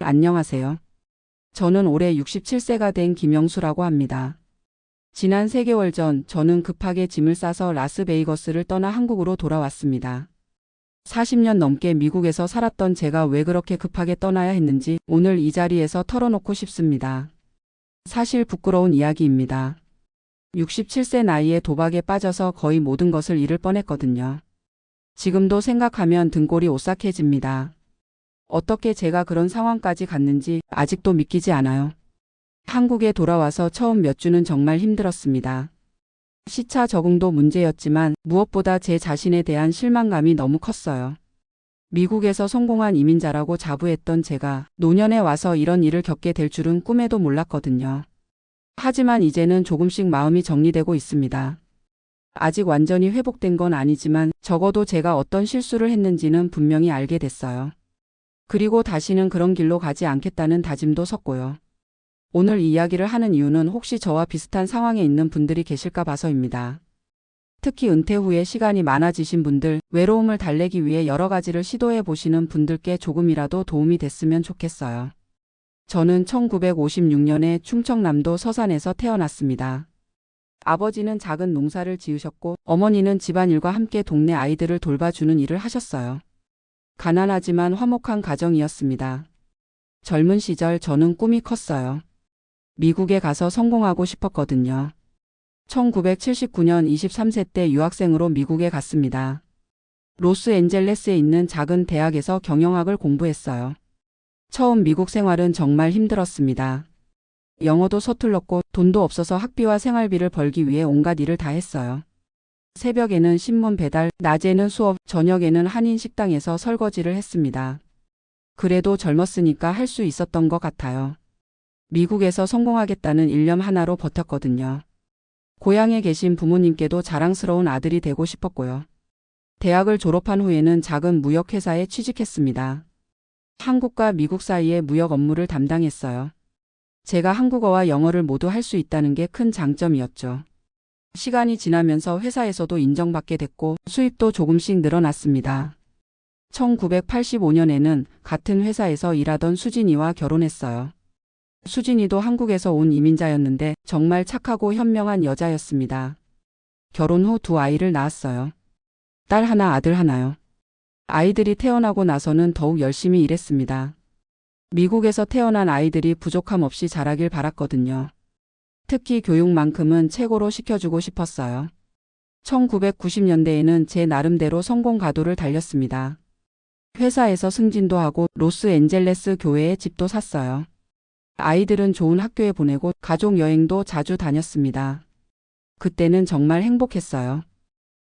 안녕하세요. 저는 올해 67세가 된 김영수라고 합니다. 지난 3개월 전 저는 급하게 짐을 싸서 라스베이거스를 떠나 한국으로 돌아왔습니다. 40년 넘게 미국에서 살았던 제가 왜 그렇게 급하게 떠나야 했는지 오늘 이 자리에서 털어놓고 싶습니다. 사실 부끄러운 이야기입니다. 67세 나이에 도박에 빠져서 거의 모든 것을 잃을 뻔했거든요. 지금도 생각하면 등골이 오싹해집니다. 어떻게 제가 그런 상황까지 갔는지 아직도 믿기지 않아요. 한국에 돌아와서 처음 몇 주는 정말 힘들었습니다. 시차 적응도 문제였지만 무엇보다 제 자신에 대한 실망감이 너무 컸어요. 미국에서 성공한 이민자라고 자부했던 제가 노년에 와서 이런 일을 겪게 될 줄은 꿈에도 몰랐거든요. 하지만 이제는 조금씩 마음이 정리되고 있습니다. 아직 완전히 회복된 건 아니지만 적어도 제가 어떤 실수를 했는지는 분명히 알게 됐어요. 그리고 다시는 그런 길로 가지 않겠다는 다짐도 섰고요. 오늘 이 이야기를 하는 이유는 혹시 저와 비슷한 상황에 있는 분들이 계실까 봐서입니다. 특히 은퇴 후에 시간이 많아지신 분들, 외로움을 달래기 위해 여러 가지를 시도해 보시는 분들께 조금이라도 도움이 됐으면 좋겠어요. 저는 1956년에 충청남도 서산에서 태어났습니다. 아버지는 작은 농사를 지으셨고 어머니는 집안일과 함께 동네 아이들을 돌봐주는 일을 하셨어요. 가난하지만 화목한 가정이었습니다. 젊은 시절 저는 꿈이 컸어요. 미국에 가서 성공하고 싶었거든요. 1979년 23세 때 유학생으로 미국에 갔습니다. 로스앤젤레스에 있는 작은 대학에서 경영학을 공부했어요. 처음 미국 생활은 정말 힘들었습니다. 영어도 서툴렀고 돈도 없어서 학비와 생활비를 벌기 위해 온갖 일을 다 했어요. 새벽에는 신문 배달, 낮에는 수업, 저녁에는 한인 식당에서 설거지를 했습니다. 그래도 젊었으니까 할 수 있었던 것 같아요. 미국에서 성공하겠다는 일념 하나로 버텼거든요. 고향에 계신 부모님께도 자랑스러운 아들이 되고 싶었고요. 대학을 졸업한 후에는 작은 무역회사에 취직했습니다. 한국과 미국 사이의 무역 업무를 담당했어요. 제가 한국어와 영어를 모두 할 수 있다는 게 큰 장점이었죠. 시간이 지나면서 회사에서도 인정받게 됐고 수입도 조금씩 늘어났습니다. 1985년에는 같은 회사에서 일하던 수진이와 결혼했어요. 수진이도 한국에서 온 이민자였는데 정말 착하고 현명한 여자였습니다. 결혼 후 2아이를 낳았어요. 딸 하나, 아들 하나요. 아이들이 태어나고 나서는 더욱 열심히 일했습니다. 미국에서 태어난 아이들이 부족함 없이 자라길 바랐거든요. 특히 교육만큼은 최고로 시켜주고 싶었어요. 1990년대에는 제 나름대로 성공 가도를 달렸습니다. 회사에서 승진도 하고 로스앤젤레스 교회에 집도 샀어요. 아이들은 좋은 학교에 보내고 가족 여행도 자주 다녔습니다. 그때는 정말 행복했어요.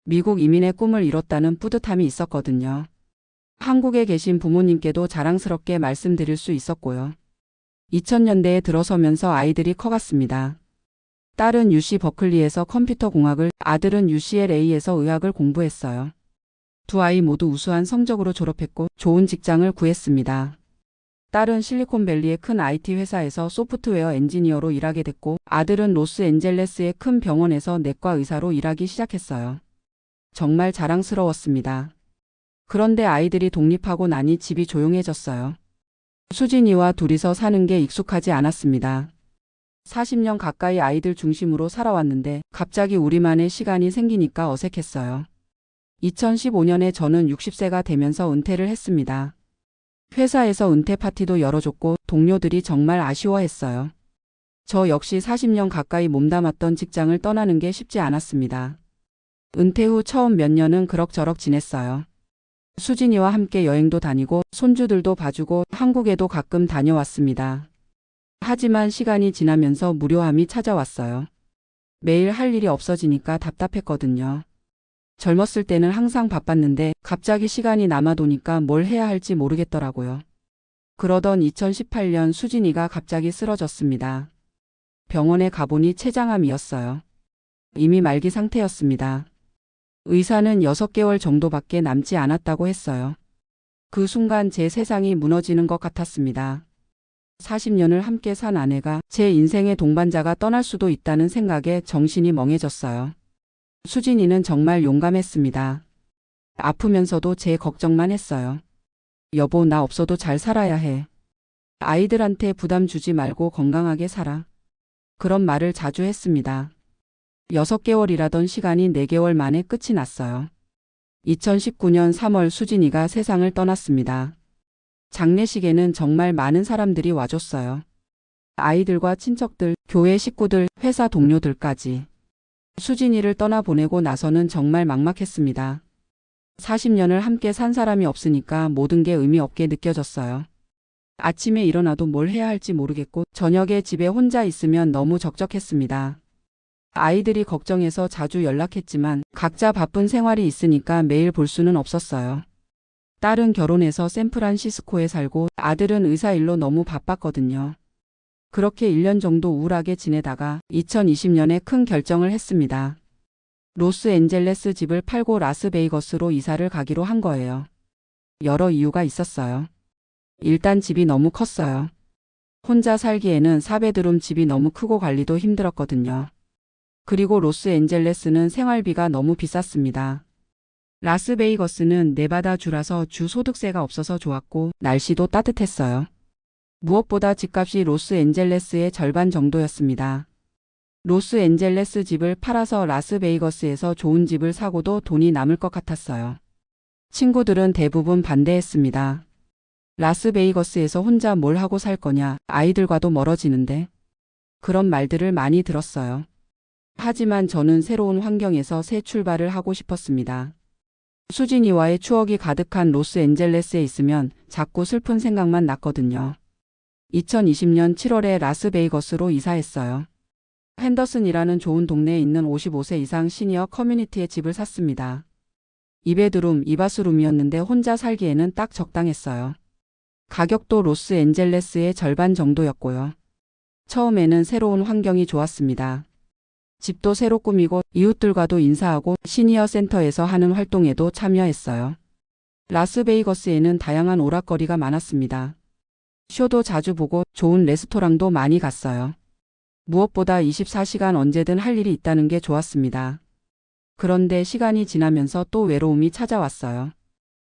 미국 이민의 꿈을 이뤘다는 뿌듯함이 있었거든요. 한국에 계신 부모님께도 자랑스럽게 말씀드릴 수 있었고요. 2000년대에 들어서면서 아이들이 커갔습니다. 딸은 UC 버클리에서 컴퓨터 공학을, 아들은 UCLA에서 의학을 공부했어요. 2아이 모두 우수한 성적으로 졸업했고 좋은 직장을 구했습니다. 딸은 실리콘밸리의 큰 IT 회사에서 소프트웨어 엔지니어로 일하게 됐고 아들은 로스앤젤레스의 큰 병원에서 내과 의사로 일하기 시작했어요. 정말 자랑스러웠습니다. 그런데 아이들이 독립하고 나니 집이 조용해졌어요. 수진이와 둘이서 사는 게 익숙하지 않았습니다. 40년 가까이 아이들 중심으로 살아왔는데 갑자기 우리만의 시간이 생기니까 어색했어요. 2015년에 저는 60세가 되면서 은퇴를 했습니다. 회사에서 은퇴 파티도 열어줬고 동료들이 정말 아쉬워했어요. 저 역시 40년 가까이 몸담았던 직장을 떠나는 게 쉽지 않았습니다. 은퇴 후 처음 몇 년은 그럭저럭 지냈어요. 수진이와 함께 여행도 다니고 손주들도 봐주고 한국에도 가끔 다녀왔습니다. 하지만 시간이 지나면서 무료함이 찾아왔어요. 매일 할 일이 없어지니까 답답했거든요. 젊었을 때는 항상 바빴는데 갑자기 시간이 남아도니까 뭘 해야 할지 모르겠더라고요. 그러던 2018년 수진이가 갑자기 쓰러졌습니다. 병원에 가보니 췌장암이었어요. 이미 말기 상태였습니다. 의사는 6개월 정도밖에 남지 않았다고 했어요. 그 순간 제 세상이 무너지는 것 같았습니다. 40년을 함께 산 아내가 제 인생의 동반자가 떠날 수도 있다는 생각에 정신이 멍해졌어요. 수진이는 정말 용감했습니다. 아프면서도 제 걱정만 했어요. 여보, 나 없어도 잘 살아야 해. 아이들한테 부담 주지 말고 건강하게 살아. 그런 말을 자주 했습니다. 6개월이라던 시간이 4개월 만에 끝이 났어요. 2019년 3월 수진이가 세상을 떠났습니다. 장례식에는 정말 많은 사람들이 와줬어요. 아이들과 친척들, 교회 식구들, 회사 동료들까지. 수진이를 떠나보내고 나서는 정말 막막했습니다. 40년을 함께 산 사람이 없으니까 모든 게 의미 없게 느껴졌어요. 아침에 일어나도 뭘 해야 할지 모르겠고 저녁에 집에 혼자 있으면 너무 적적했습니다. 아이들이 걱정해서 자주 연락했지만 각자 바쁜 생활이 있으니까 매일 볼 수는 없었어요. 딸은 결혼해서 샌프란시스코에 살고 아들은 의사 일로 너무 바빴거든요. 그렇게 1년 정도 우울하게 지내다가 2020년에 큰 결정을 했습니다. 로스앤젤레스 집을 팔고 라스베이거스로 이사를 가기로 한 거예요. 여러 이유가 있었어요. 일단 집이 너무 컸어요. 혼자 살기에는 4베드룸 집이 너무 크고 관리도 힘들었거든요. 그리고 로스앤젤레스는 생활비가 너무 비쌌습니다. 라스베이거스는 네바다 주라서 주 소득세가 없어서 좋았고 날씨도 따뜻했어요. 무엇보다 집값이 로스앤젤레스의 절반 정도였습니다. 로스앤젤레스 집을 팔아서 라스베이거스에서 좋은 집을 사고도 돈이 남을 것 같았어요. 친구들은 대부분 반대했습니다. 라스베이거스에서 혼자 뭘 하고 살 거냐, 아이들과도 멀어지는데. 그런 말들을 많이 들었어요. 하지만 저는 새로운 환경에서 새 출발을 하고 싶었습니다. 수진이와의 추억이 가득한 로스앤젤레스에 있으면 자꾸 슬픈 생각만 났거든요. 2020년 7월에 라스베이거스로 이사했어요. 핸더슨이라는 좋은 동네에 있는 55세 이상 시니어 커뮤니티의 집을 샀습니다. 2베드룸, 2바스룸이었는데 혼자 살기에는 딱 적당했어요. 가격도 로스앤젤레스의 절반 정도였고요. 처음에는 새로운 환경이 좋았습니다. 집도 새로 꾸미고 이웃들과도 인사하고 시니어 센터에서 하는 활동에도 참여했어요. 라스베이거스에는 다양한 오락거리가 많았습니다. 쇼도 자주 보고 좋은 레스토랑도 많이 갔어요. 무엇보다 24시간 언제든 할 일이 있다는 게 좋았습니다. 그런데 시간이 지나면서 또 외로움이 찾아왔어요.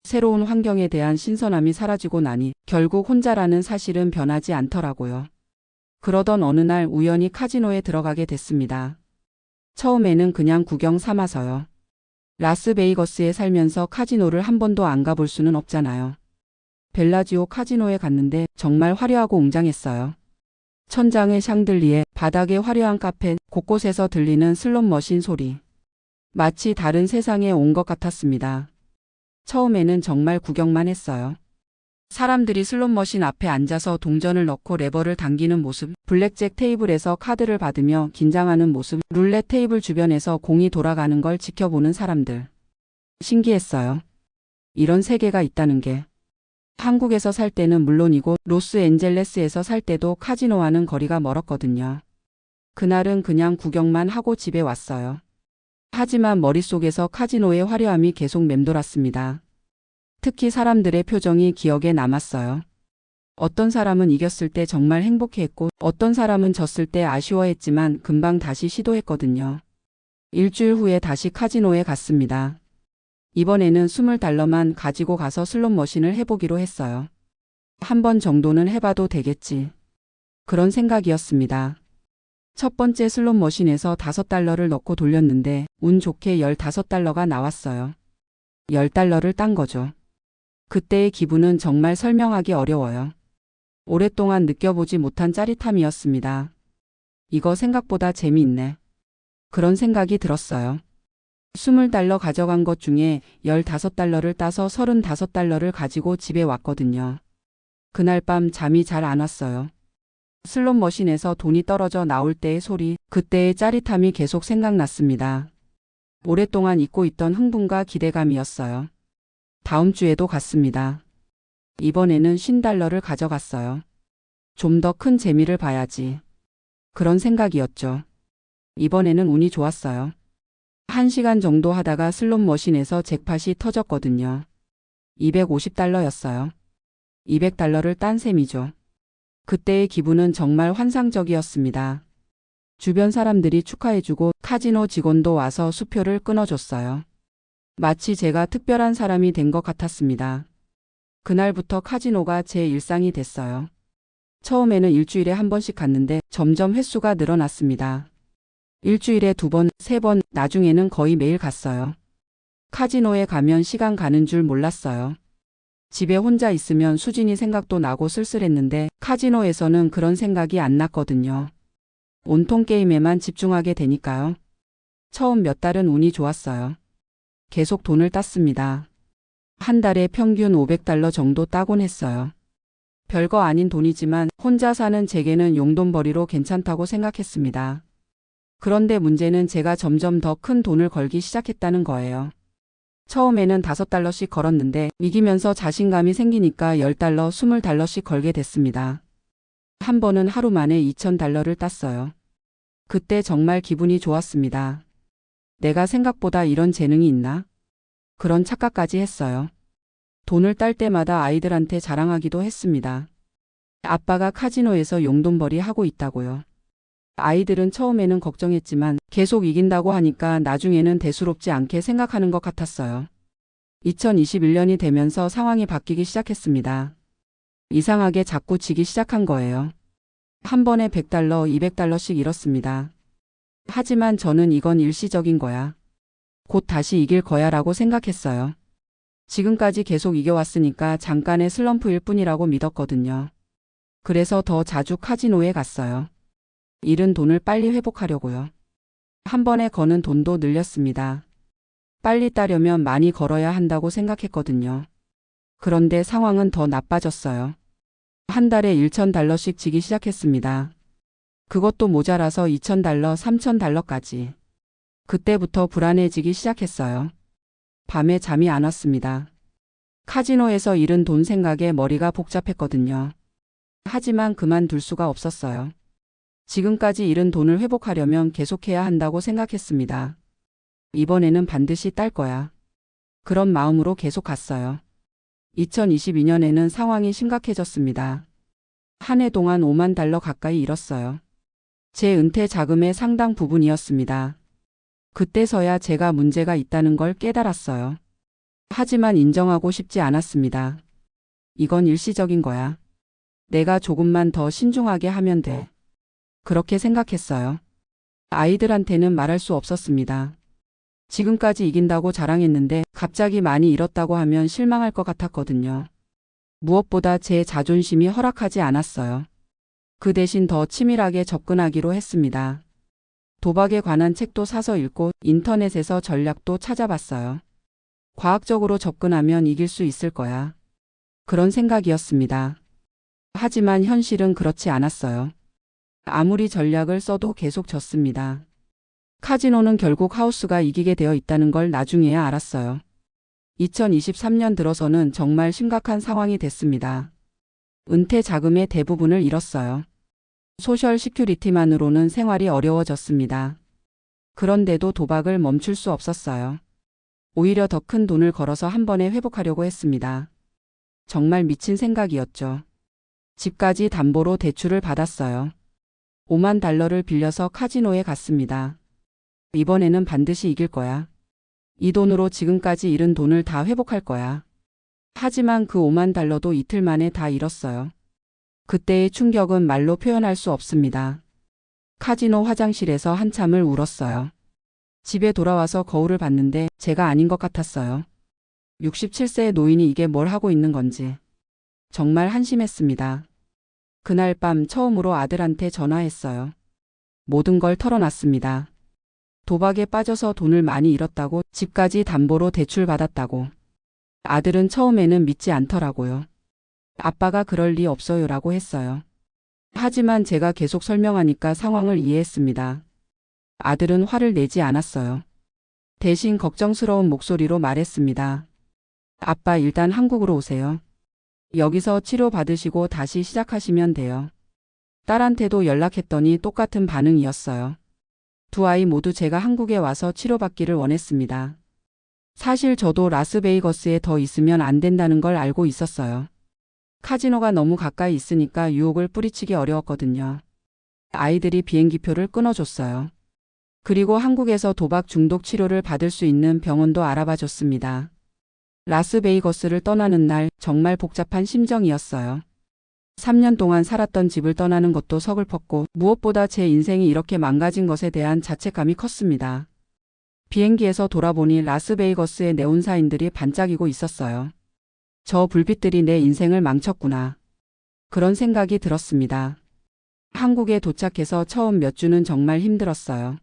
새로운 환경에 대한 신선함이 사라지고 나니 결국 혼자라는 사실은 변하지 않더라고요. 그러던 어느 날 우연히 카지노에 들어가게 됐습니다. 처음에는 그냥 구경 삼아서요. 라스베이거스에 살면서 카지노를 한 번도 안 가볼 수는 없잖아요. 벨라지오 카지노에 갔는데 정말 화려하고 웅장했어요. 천장의 샹들리에, 바닥에 화려한 카페, 곳곳에서 들리는 슬롯 머신 소리. 마치 다른 세상에 온 것 같았습니다. 처음에는 정말 구경만 했어요. 사람들이 슬롯 머신 앞에 앉아서 동전을 넣고 레버를 당기는 모습, 블랙잭 테이블에서 카드를 받으며 긴장하는 모습, 룰렛 테이블 주변에서 공이 돌아가는 걸 지켜보는 사람들. 신기했어요. 이런 세계가 있다는 게. 한국에서 살 때는 물론이고 로스앤젤레스에서 살 때도 카지노와는 거리가 멀었거든요. 그날은 그냥 구경만 하고 집에 왔어요. 하지만 머릿속에서 카지노의 화려함이 계속 맴돌았습니다. 특히 사람들의 표정이 기억에 남았어요. 어떤 사람은 이겼을 때 정말 행복해했고 어떤 사람은 졌을 때 아쉬워했지만 금방 다시 시도했거든요. 일주일 후에 다시 카지노에 갔습니다. 이번에는 $20만 가지고 가서 슬롯 머신을 해보기로 했어요. 한 번 정도는 해봐도 되겠지. 그런 생각이었습니다. 첫 번째 슬롯 머신에서 $5를 넣고 돌렸는데 운 좋게 $15가 나왔어요. $10를 딴 거죠. 그때의 기분은 정말 설명하기 어려워요. 오랫동안 느껴보지 못한 짜릿함이었습니다. 이거 생각보다 재미있네. 그런 생각이 들었어요. $20 가져간 것 중에 $15를 따서 $35를 가지고 집에 왔거든요. 그날 밤 잠이 잘 안 왔어요. 슬롯 머신에서 돈이 떨어져 나올 때의 소리, 그때의 짜릿함이 계속 생각났습니다. 오랫동안 잊고 있던 흥분과 기대감이었어요. 다음 주에도 갔습니다. 이번에는 $50를 가져갔어요. 좀 더 큰 재미를 봐야지. 그런 생각이었죠. 이번에는 운이 좋았어요. 1시간 정도 하다가 슬롯 머신에서 잭팟이 터졌거든요. $250였어요. $200를 딴 셈이죠. 그때의 기분은 정말 환상적이었습니다. 주변 사람들이 축하해주고 카지노 직원도 와서 수표를 끊어줬어요. 마치 제가 특별한 사람이 된 것 같았습니다. 그날부터 카지노가 제 일상이 됐어요. 처음에는 일주일에 한 번씩 갔는데 점점 횟수가 늘어났습니다. 일주일에 2번, 3번, 나중에는 거의 매일 갔어요. 카지노에 가면 시간 가는 줄 몰랐어요. 집에 혼자 있으면 수진이 생각도 나고 쓸쓸했는데 카지노에서는 그런 생각이 안 났거든요. 온통 게임에만 집중하게 되니까요. 처음 몇 달은 운이 좋았어요. 계속 돈을 땄습니다. 한 달에 평균 $500 정도 따곤 했어요. 별거 아닌 돈이지만 혼자 사는 제게는 용돈벌이로 괜찮다고 생각했습니다. 그런데 문제는 제가 점점 더 큰 돈을 걸기 시작했다는 거예요. 처음에는 $5씩 걸었는데 이기면서 자신감이 생기니까 $10, $20씩 걸게 됐습니다. 한 번은 하루 만에 $2000를 땄어요. 그때 정말 기분이 좋았습니다. 내가 생각보다 이런 재능이 있나? 그런 착각까지 했어요. 돈을 딸 때마다 아이들한테 자랑하기도 했습니다. 아빠가 카지노에서 용돈벌이 하고 있다고요. 아이들은 처음에는 걱정했지만 계속 이긴다고 하니까 나중에는 대수롭지 않게 생각하는 것 같았어요. 2021년이 되면서 상황이 바뀌기 시작했습니다. 이상하게 자꾸 지기 시작한 거예요. 한 번에 $100, $200씩 잃었습니다. 하지만 저는 이건 일시적인 거야. 곧 다시 이길 거야 라고 생각했어요. 지금까지 계속 이겨왔으니까 잠깐의 슬럼프일 뿐이라고 믿었거든요. 그래서 더 자주 카지노에 갔어요. 잃은 돈을 빨리 회복하려고요. 한 번에 거는 돈도 늘렸습니다. 빨리 따려면 많이 걸어야 한다고 생각했거든요. 그런데 상황은 더 나빠졌어요. 한 달에 $1000씩 지기 시작했습니다. 그것도 모자라서 $2000, $3000까지. 그때부터 불안해지기 시작했어요. 밤에 잠이 안 왔습니다. 카지노에서 잃은 돈 생각에 머리가 복잡했거든요. 하지만 그만둘 수가 없었어요. 지금까지 잃은 돈을 회복하려면 계속해야 한다고 생각했습니다. 이번에는 반드시 딸 거야. 그런 마음으로 계속 갔어요. 2022년에는 상황이 심각해졌습니다. 한 해 동안 $50,000 가까이 잃었어요. 제 은퇴 자금의 상당 부분이었습니다. 그때서야 제가 문제가 있다는 걸 깨달았어요. 하지만 인정하고 싶지 않았습니다. 이건 일시적인 거야. 내가 조금만 더 신중하게 하면 돼. 그렇게 생각했어요. 아이들한테는 말할 수 없었습니다. 지금까지 이긴다고 자랑했는데 갑자기 많이 잃었다고 하면 실망할 것 같았거든요. 무엇보다 제 자존심이 허락하지 않았어요. 그 대신 더 치밀하게 접근하기로 했습니다. 도박에 관한 책도 사서 읽고 인터넷에서 전략도 찾아봤어요. 과학적으로 접근하면 이길 수 있을 거야. 그런 생각이었습니다. 하지만 현실은 그렇지 않았어요. 아무리 전략을 써도 계속 졌습니다. 카지노는 결국 하우스가 이기게 되어 있다는 걸 나중에야 알았어요. 2023년 들어서는 정말 심각한 상황이 됐습니다. 은퇴 자금의 대부분을 잃었어요. 소셜 시큐리티만으로는 생활이 어려워졌습니다. 그런데도 도박을 멈출 수 없었어요. 오히려 더 큰 돈을 걸어서 한 번에 회복하려고 했습니다. 정말 미친 생각이었죠. 집까지 담보로 대출을 받았어요. $50,000를 빌려서 카지노에 갔습니다. 이번에는 반드시 이길 거야. 이 돈으로 지금까지 잃은 돈을 다 회복할 거야. 하지만 그 $50,000도 이틀 만에 다 잃었어요. 그때의 충격은 말로 표현할 수 없습니다. 카지노 화장실에서 한참을 울었어요. 집에 돌아와서 거울을 봤는데 제가 아닌 것 같았어요. 67세의 노인이 이게 뭘 하고 있는 건지. 정말 한심했습니다. 그날 밤 처음으로 아들한테 전화했어요. 모든 걸 털어놨습니다. 도박에 빠져서 돈을 많이 잃었다고, 집까지 담보로 대출받았다고. 아들은 처음에는 믿지 않더라고요. 아빠가 그럴 리 없어요 라고 했어요. 하지만 제가 계속 설명하니까 상황을 이해했습니다. 아들은 화를 내지 않았어요. 대신 걱정스러운 목소리로 말했습니다. 아빠, 일단 한국으로 오세요. 여기서 치료받으시고 다시 시작하시면 돼요. 딸한테도 연락했더니 똑같은 반응이었어요. 두 아이 모두 제가 한국에 와서 치료받기를 원했습니다. 사실 저도 라스베이거스에 더 있으면 안 된다는 걸 알고 있었어요. 카지노가 너무 가까이 있으니까 유혹을 뿌리치기 어려웠거든요. 아이들이 비행기표를 끊어줬어요. 그리고 한국에서 도박 중독 치료를 받을 수 있는 병원도 알아봐 줬습니다. 라스베이거스를 떠나는 날 정말 복잡한 심정이었어요. 3년 동안 살았던 집을 떠나는 것도 서글펐고 무엇보다 제 인생이 이렇게 망가진 것에 대한 자책감이 컸습니다. 비행기에서 돌아보니 라스베이거스의 네온사인들이 반짝이고 있었어요. 저 불빛들이 내 인생을 망쳤구나. 그런 생각이 들었습니다. 한국에 도착해서 처음 몇 주는 정말 힘들었어요.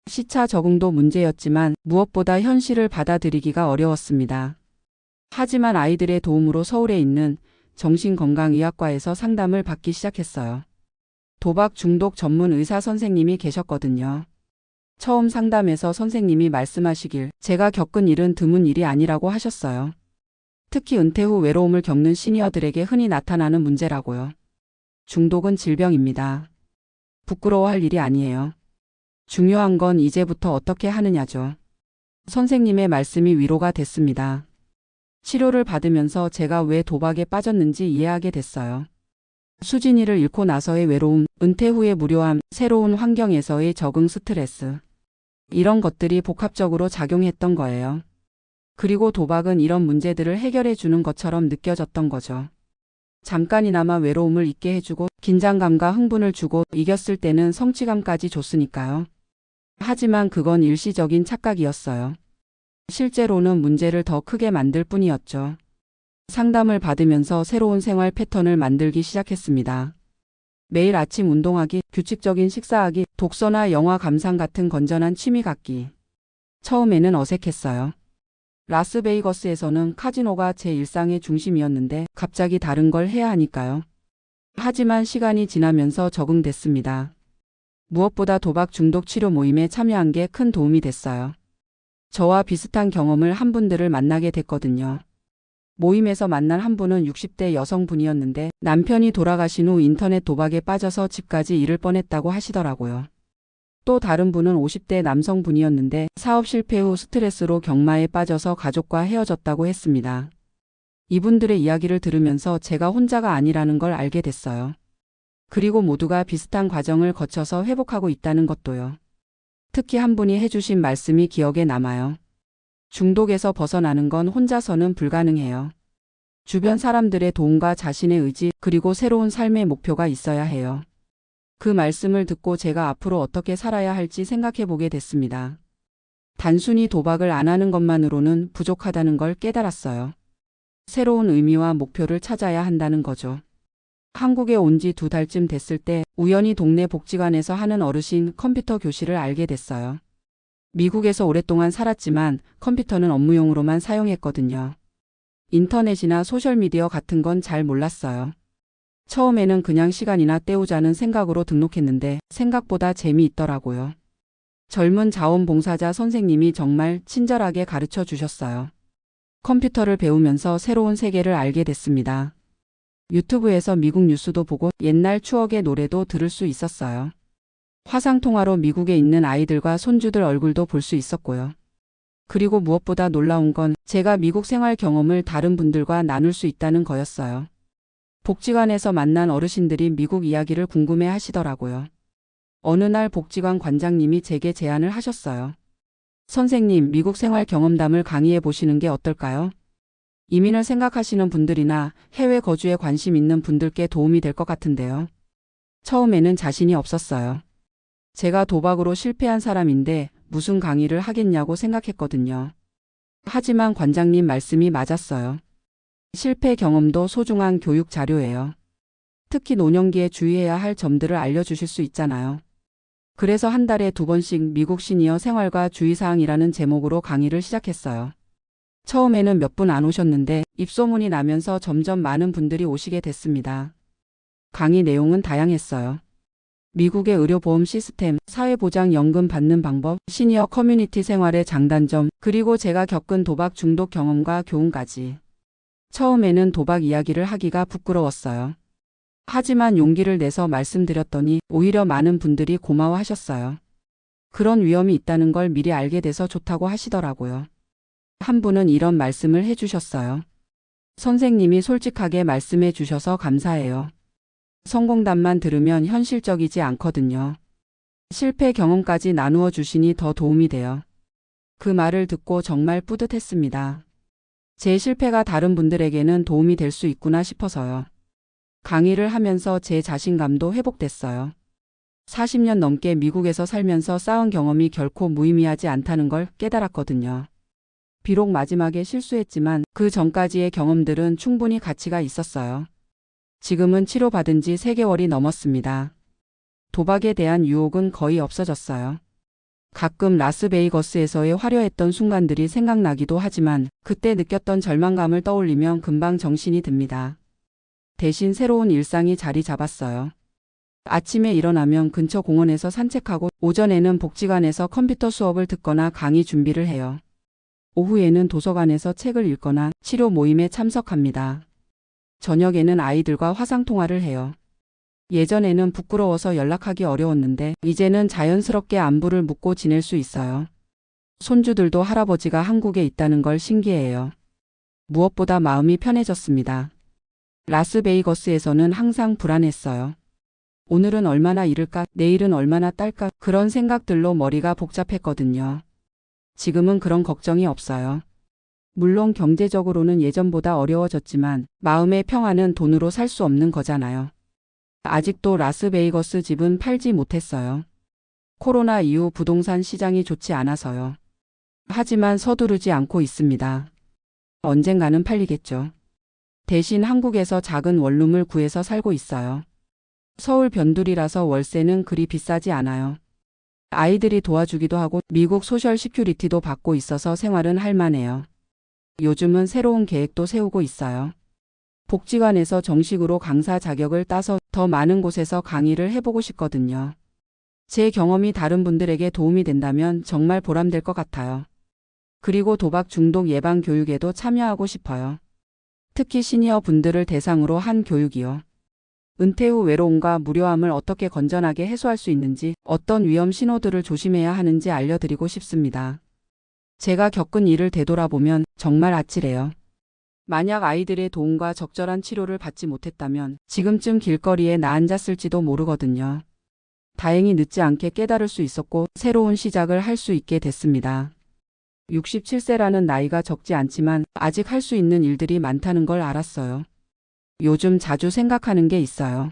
시차 적응도 문제였지만 무엇보다 현실을 받아들이기가 어려웠습니다. 하지만 아이들의 도움으로 서울에 있는 정신건강의학과에서 상담을 받기 시작했어요. 도박 중독 전문 의사 선생님이 계셨거든요. 처음 상담에서 선생님이 말씀하시길 제가 겪은 일은 드문 일이 아니라고 하셨어요. 특히 은퇴 후 외로움을 겪는 시니어들에게 흔히 나타나는 문제라고요. 중독은 질병입니다. 부끄러워할 일이 아니에요. 중요한 건 이제부터 어떻게 하느냐죠. 선생님의 말씀이 위로가 됐습니다. 치료를 받으면서 제가 왜 도박에 빠졌는지 이해하게 됐어요. 수진이를 잃고 나서의 외로움, 은퇴 후의 무료함, 새로운 환경에서의 적응 스트레스. 이런 것들이 복합적으로 작용했던 거예요. 그리고 도박은 이런 문제들을 해결해 주는 것처럼 느껴졌던 거죠. 잠깐이나마 외로움을 잊게 해주고 긴장감과 흥분을 주고 이겼을 때는 성취감까지 줬으니까요. 하지만 그건 일시적인 착각이었어요. 실제로는 문제를 더 크게 만들 뿐이었죠. 상담을 받으면서 새로운 생활 패턴을 만들기 시작했습니다. 매일 아침 운동하기, 규칙적인 식사하기, 독서나 영화 감상 같은 건전한 취미 갖기. 처음에는 어색했어요. 라스베이거스에서는 카지노가 제 일상의 중심이었는데 갑자기 다른 걸 해야 하니까요. 하지만 시간이 지나면서 적응됐습니다. 무엇보다 도박 중독 치료 모임에 참여한 게 큰 도움이 됐어요. 저와 비슷한 경험을 한 분들을 만나게 됐거든요. 모임에서 만난 한 분은 60대 여성분이었는데 남편이 돌아가신 후 인터넷 도박에 빠져서 집까지 잃을 뻔했다고 하시더라고요. 또 다른 분은 50대 남성분이었는데 사업 실패 후 스트레스로 경마에 빠져서 가족과 헤어졌다고 했습니다. 이분들의 이야기를 들으면서 제가 혼자가 아니라는 걸 알게 됐어요. 그리고 모두가 비슷한 과정을 거쳐서 회복하고 있다는 것도요. 특히 한 분이 해주신 말씀이 기억에 남아요. 중독에서 벗어나는 건 혼자서는 불가능해요. 주변 사람들의 도움과 자신의 의지, 그리고 새로운 삶의 목표가 있어야 해요. 그 말씀을 듣고 제가 앞으로 어떻게 살아야 할지 생각해 보게 됐습니다. 단순히 도박을 안 하는 것만으로는 부족하다는 걸 깨달았어요. 새로운 의미와 목표를 찾아야 한다는 거죠. 한국에 온 지 2달쯤 됐을 때 우연히 동네 복지관에서 하는 어르신 컴퓨터 교실을 알게 됐어요. 미국에서 오랫동안 살았지만 컴퓨터는 업무용으로만 사용했거든요. 인터넷이나 소셜미디어 같은 건 잘 몰랐어요. 처음에는 그냥 시간이나 때우자는 생각으로 등록했는데 생각보다 재미있더라고요. 젊은 자원봉사자 선생님이 정말 친절하게 가르쳐 주셨어요. 컴퓨터를 배우면서 새로운 세계를 알게 됐습니다. 유튜브에서 미국 뉴스도 보고 옛날 추억의 노래도 들을 수 있었어요. 화상통화로 미국에 있는 아이들과 손주들 얼굴도 볼 수 있었고요. 그리고 무엇보다 놀라운 건 제가 미국 생활 경험을 다른 분들과 나눌 수 있다는 거였어요. 복지관에서 만난 어르신들이 미국 이야기를 궁금해 하시더라고요. 어느 날 복지관 관장님이 제게 제안을 하셨어요. 선생님, 미국 생활 경험담을 강의해 보시는 게 어떨까요? 이민을 생각하시는 분들이나 해외 거주에 관심 있는 분들께 도움이 될 것 같은데요. 처음에는 자신이 없었어요. 제가 도박으로 실패한 사람인데 무슨 강의를 하겠냐고 생각했거든요. 하지만 관장님 말씀이 맞았어요. 실패 경험도 소중한 교육 자료예요. 특히 노년기에 주의해야 할 점들을 알려주실 수 있잖아요. 그래서 한 달에 2번씩 미국 시니어 생활과 주의사항이라는 제목으로 강의를 시작했어요. 처음에는 몇 분 안 오셨는데 입소문이 나면서 점점 많은 분들이 오시게 됐습니다. 강의 내용은 다양했어요. 미국의 의료보험 시스템, 사회보장연금 받는 방법, 시니어 커뮤니티 생활의 장단점, 그리고 제가 겪은 도박 중독 경험과 교훈까지. 처음에는 도박 이야기를 하기가 부끄러웠어요. 하지만 용기를 내서 말씀드렸더니 오히려 많은 분들이 고마워하셨어요. 그런 위험이 있다는 걸 미리 알게 돼서 좋다고 하시더라고요. 한 분은 이런 말씀을 해주셨어요. 선생님이 솔직하게 말씀해 주셔서 감사해요. 성공담만 들으면 현실적이지 않거든요. 실패 경험까지 나누어 주시니 더 도움이 돼요. 그 말을 듣고 정말 뿌듯했습니다. 제 실패가 다른 분들에게는 도움이 될 수 있구나 싶어서요. 강의를 하면서 제 자신감도 회복됐어요. 40년 넘게 미국에서 살면서 쌓은 경험이 결코 무의미하지 않다는 걸 깨달았거든요. 비록 마지막에 실수했지만 그 전까지의 경험들은 충분히 가치가 있었어요. 지금은 치료받은 지 3개월이 넘었습니다. 도박에 대한 유혹은 거의 없어졌어요. 가끔 라스베이거스에서의 화려했던 순간들이 생각나기도 하지만 그때 느꼈던 절망감을 떠올리면 금방 정신이 듭니다. 대신 새로운 일상이 자리 잡았어요. 아침에 일어나면 근처 공원에서 산책하고 오전에는 복지관에서 컴퓨터 수업을 듣거나 강의 준비를 해요. 오후에는 도서관에서 책을 읽거나 치료 모임에 참석합니다. 저녁에는 아이들과 화상통화를 해요. 예전에는 부끄러워서 연락하기 어려웠는데 이제는 자연스럽게 안부를 묻고 지낼 수 있어요. 손주들도 할아버지가 한국에 있다는 걸 신기해해요. 무엇보다 마음이 편해졌습니다. 라스베이거스에서는 항상 불안했어요. 오늘은 얼마나 잃을까, 내일은 얼마나 딸까, 그런 생각들로 머리가 복잡했거든요. 지금은 그런 걱정이 없어요. 물론 경제적으로는 예전보다 어려워졌지만 마음의 평화는 돈으로 살 수 없는 거잖아요. 아직도 라스베이거스 집은 팔지 못했어요. 코로나 이후 부동산 시장이 좋지 않아서요. 하지만 서두르지 않고 있습니다. 언젠가는 팔리겠죠. 대신 한국에서 작은 원룸을 구해서 살고 있어요. 서울 변두리라서 월세는 그리 비싸지 않아요. 아이들이 도와주기도 하고 미국 소셜 시큐리티도 받고 있어서 생활은 할만해요. 요즘은 새로운 계획도 세우고 있어요. 복지관에서 정식으로 강사 자격을 따서 더 많은 곳에서 강의를 해보고 싶거든요. 제 경험이 다른 분들에게 도움이 된다면 정말 보람될 것 같아요. 그리고 도박 중독 예방 교육에도 참여하고 싶어요. 특히 시니어 분들을 대상으로 한 교육이요. 은퇴 후 외로움과 무료함을 어떻게 건전하게 해소할 수 있는지, 어떤 위험 신호들을 조심해야 하는지 알려드리고 싶습니다. 제가 겪은 일을 되돌아보면 정말 아찔해요. 만약 아이들의 도움과 적절한 치료를 받지 못했다면 지금쯤 길거리에 나앉았을지도 모르거든요. 다행히 늦지 않게 깨달을 수 있었고 새로운 시작을 할 수 있게 됐습니다. 67세라는 나이가 적지 않지만 아직 할 수 있는 일들이 많다는 걸 알았어요. 요즘 자주 생각하는 게 있어요.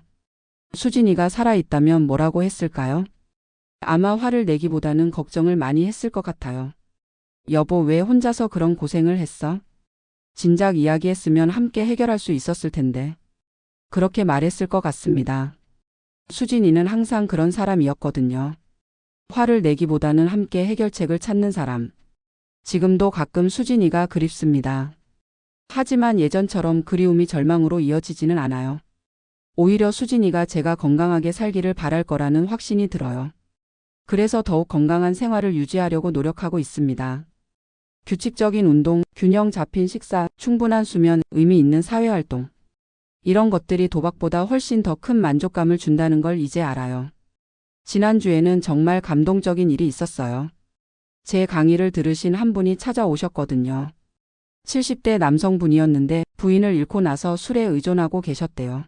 수진이가 살아있다면 뭐라고 했을까요? 아마 화를 내기보다는 걱정을 많이 했을 것 같아요. 여보, 왜 혼자서 그런 고생을 했어? 진작 이야기했으면 함께 해결할 수 있었을 텐데. 그렇게 말했을 것 같습니다. 수진이는 항상 그런 사람이었거든요. 화를 내기보다는 함께 해결책을 찾는 사람. 지금도 가끔 수진이가 그립습니다. 하지만 예전처럼 그리움이 절망으로 이어지지는 않아요. 오히려 수진이가 제가 건강하게 살기를 바랄 거라는 확신이 들어요. 그래서 더욱 건강한 생활을 유지하려고 노력하고 있습니다. 규칙적인 운동, 균형 잡힌 식사, 충분한 수면, 의미 있는 사회활동. 이런 것들이 도박보다 훨씬 더 큰 만족감을 준다는 걸 이제 알아요. 지난주에는 정말 감동적인 일이 있었어요. 제 강의를 들으신 한 분이 찾아오셨거든요. 70대 남성분이었는데 부인을 잃고 나서 술에 의존하고 계셨대요.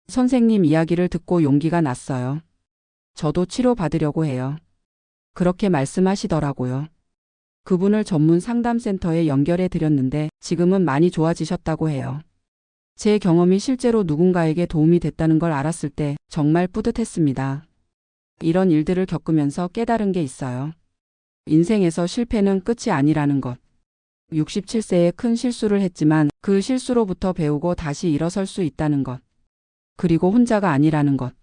선생님 이야기를 듣고 용기가 났어요. 저도 치료받으려고 해요. 그렇게 말씀하시더라고요. 그분을 전문 상담센터에 연결해 드렸는데 지금은 많이 좋아지셨다고 해요. 제 경험이 실제로 누군가에게 도움이 됐다는 걸 알았을 때 정말 뿌듯했습니다. 이런 일들을 겪으면서 깨달은 게 있어요. 인생에서 실패는 끝이 아니라는 것. 67세에 큰 실수를 했지만 그 실수로부터 배우고 다시 일어설 수 있다는 것. 그리고 혼자가 아니라는 것.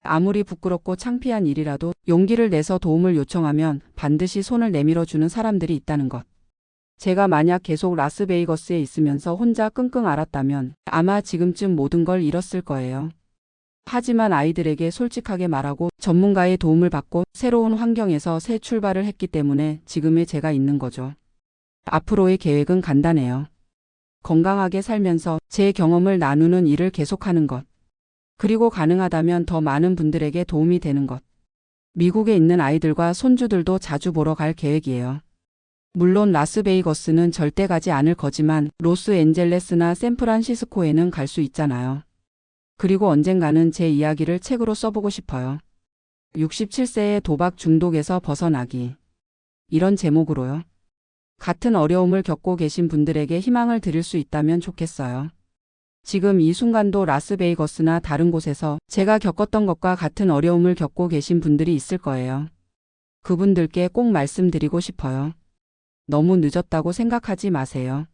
아무리 부끄럽고 창피한 일이라도 용기를 내서 도움을 요청하면 반드시 손을 내밀어주는 사람들이 있다는 것. 제가 만약 계속 라스베이거스에 있으면서 혼자 끙끙 앓았다면 아마 지금쯤 모든 걸 잃었을 거예요. 하지만 아이들에게 솔직하게 말하고 전문가의 도움을 받고 새로운 환경에서 새 출발을 했기 때문에 지금의 제가 있는 거죠. 앞으로의 계획은 간단해요. 건강하게 살면서 제 경험을 나누는 일을 계속하는 것. 그리고 가능하다면 더 많은 분들에게 도움이 되는 것. 미국에 있는 아이들과 손주들도 자주 보러 갈 계획이에요. 물론 라스베이거스는 절대 가지 않을 거지만 로스앤젤레스나 샌프란시스코에는 갈 수 있잖아요. 그리고 언젠가는 제 이야기를 책으로 써보고 싶어요. 67세의 도박 중독에서 벗어나기. 이런 제목으로요. 같은 어려움을 겪고 계신 분들에게 희망을 드릴 수 있다면 좋겠어요. 지금 이 순간도 라스베이거스나 다른 곳에서 제가 겪었던 것과 같은 어려움을 겪고 계신 분들이 있을 거예요. 그분들께 꼭 말씀드리고 싶어요. 너무 늦었다고 생각하지 마세요.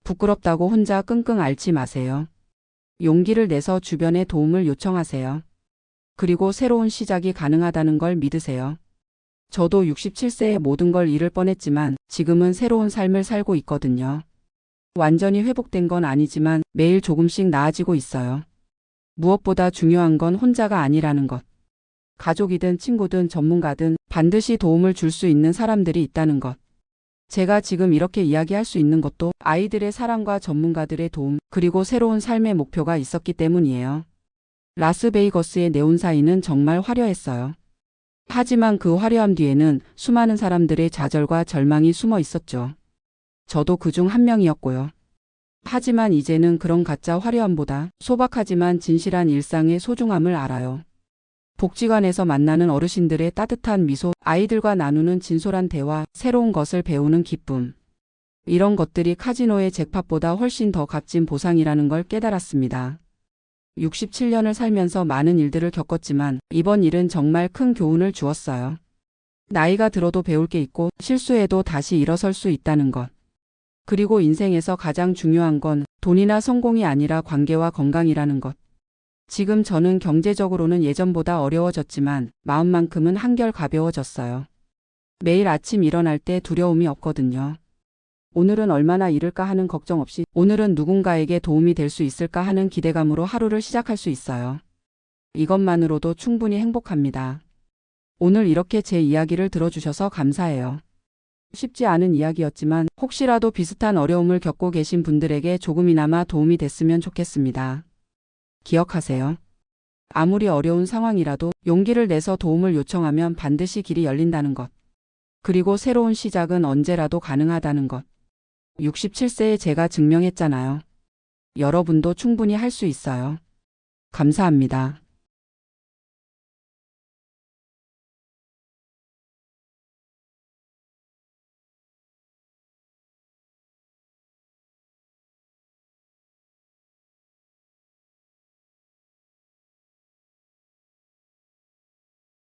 부끄럽다고 혼자 끙끙 앓지 마세요. 용기를 내서 주변에 도움을 요청하세요. 그리고 새로운 시작이 가능하다는 걸 믿으세요. 저도 67세에 모든 걸 잃을 뻔했지만 지금은 새로운 삶을 살고 있거든요. 완전히 회복된 건 아니지만 매일 조금씩 나아지고 있어요. 무엇보다 중요한 건 혼자가 아니라는 것. 가족이든 친구든 전문가든 반드시 도움을 줄 수 있는 사람들이 있다는 것. 제가 지금 이렇게 이야기할 수 있는 것도 아이들의 사랑과 전문가들의 도움, 그리고 새로운 삶의 목표가 있었기 때문이에요. 라스베이거스의 네온사인은 정말 화려했어요. 하지만 그 화려함 뒤에는 수많은 사람들의 좌절과 절망이 숨어 있었죠. 저도 그중 한 명이었고요. 하지만 이제는 그런 가짜 화려함보다 소박하지만 진실한 일상의 소중함을 알아요. 복지관에서 만나는 어르신들의 따뜻한 미소, 아이들과 나누는 진솔한 대화, 새로운 것을 배우는 기쁨. 이런 것들이 카지노의 잭팟보다 훨씬 더 값진 보상이라는 걸 깨달았습니다. 67년을 살면서 많은 일들을 겪었지만 이번 일은 정말 큰 교훈을 주었어요. 나이가 들어도 배울 게 있고 실수해도 다시 일어설 수 있다는 것. 그리고 인생에서 가장 중요한 건 돈이나 성공이 아니라 관계와 건강이라는 것. 지금 저는 경제적으로는 예전보다 어려워졌지만 마음만큼은 한결 가벼워졌어요. 매일 아침 일어날 때 두려움이 없거든요. 오늘은 얼마나 잃을까 하는 걱정 없이 오늘은 누군가에게 도움이 될 수 있을까 하는 기대감으로 하루를 시작할 수 있어요. 이것만으로도 충분히 행복합니다. 오늘 이렇게 제 이야기를 들어주셔서 감사해요. 쉽지 않은 이야기였지만 혹시라도 비슷한 어려움을 겪고 계신 분들에게 조금이나마 도움이 됐으면 좋겠습니다. 기억하세요. 아무리 어려운 상황이라도 용기를 내서 도움을 요청하면 반드시 길이 열린다는 것. 그리고 새로운 시작은 언제라도 가능하다는 것. 67세에 제가 증명했잖아요. 여러분도 충분히 할 수 있어요. 감사합니다.